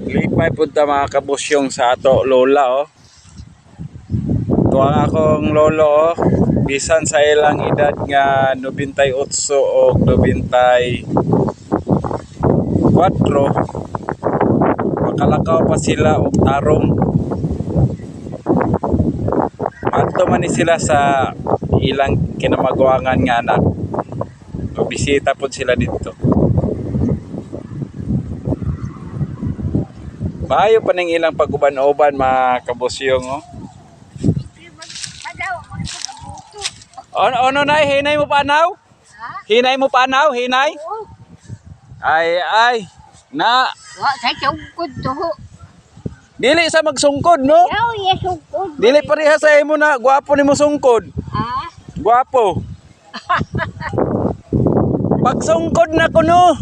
Lipay punta mga kabusyong sa ato lola oh. Tuwang akong lolo oh. Bisan sa ilang edad nga 98 o 94, makalakaw pa sila og tarong. Adto man ni sila sa ilang kinamagwangan nga anak. Bisita po sila dito. Maayo pa ning ilang pag-uban-uban mga kabusyong oh. Ano na hinay mo panaw? Hinay mo panaw, hinay? Ay na. Wa sa sungkod to. Dili sa magsungkod no? Yaw ya sungkod. Dili pareha sa imo na gwapo nimo sungkod. Ah? Gwapo. Pagsungkod na ko no.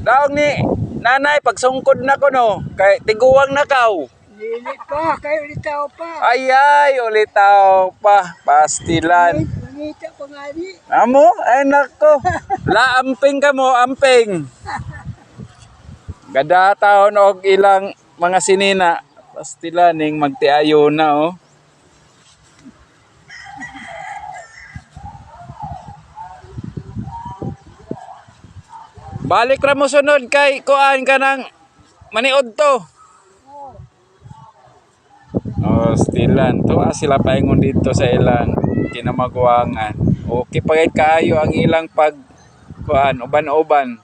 Daog ni nanay pagsungkod na ko no. Kay tiguwang na kaw. Dili pa, kayo ulitaw pa. Ay, ulitaw pa. Pastilan. Mangita pa nga di. Amo? Ay nako. La amping ka mo, amping. Gada taon og ilang mga sinina. Pastilan ning magtiayo na oh. Balik ra mo sunod kay kuan ka ng maniod to. Oh, stilan. Tuwa sila paingon dito sa ilang kinamagwangan. Okay pagay kaayo ang ilang pag kuan uban-uban.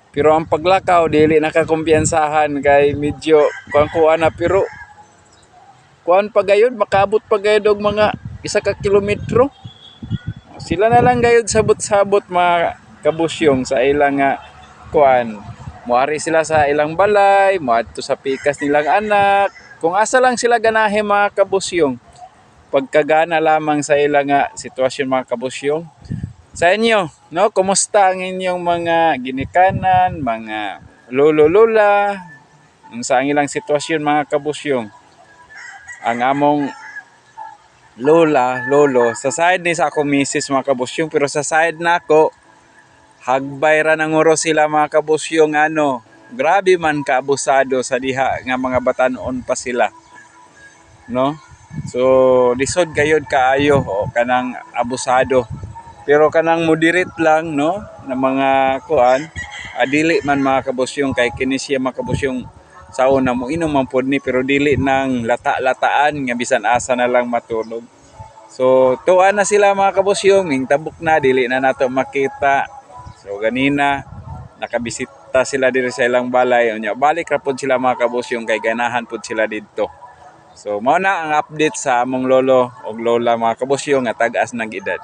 Pero ang paglakaw dili nakakumpiyansahan kay medyo kuan na pero kuan pa gayud makabot pa gayud og mga 1 kilometro. Sila na lang gayud sabot-sabot mga kabusyong sa ilang kuan. Muari sila sa ilang balay, moadto sa pikas nilang anak. Kung asa lang sila ganahe mga kabusyong. Pagkagana lamang sa ilang sitwasyon mga kabusyong. Sa inyo, no, kumusta ang inyong mga ginikanan, mga lolo-lola, sa ilang sitwasyon mga kabusyong? Ang among lola, lolo, sa side ni sa ako misis mga kabusyong, pero sa side na ako, hagbay ra nang uro sila mga kabusyong ano, grabe man kaabusado sa diha nga mga batanon pa sila. No? So, lisod gayud kaayo o kanang abusado. Pero kanang moderate lang no na mga kuan, dili man mga kabusyong kay kini siya mga kabusyong sa una mo inom man pod ni pero dili nang lata-lataan nga bisan asa na lang matulog. So, tuwa na sila mga kabusyong, ning tabok na dili na nato makita. So ganina nakabisita sila diri sa ilang balay unya balik ra pod sila mga kabusyong kay ganahan pod sila didto. So mao na ang update sa among lolo ug lola mga kabusyong nga tag-as ng edad.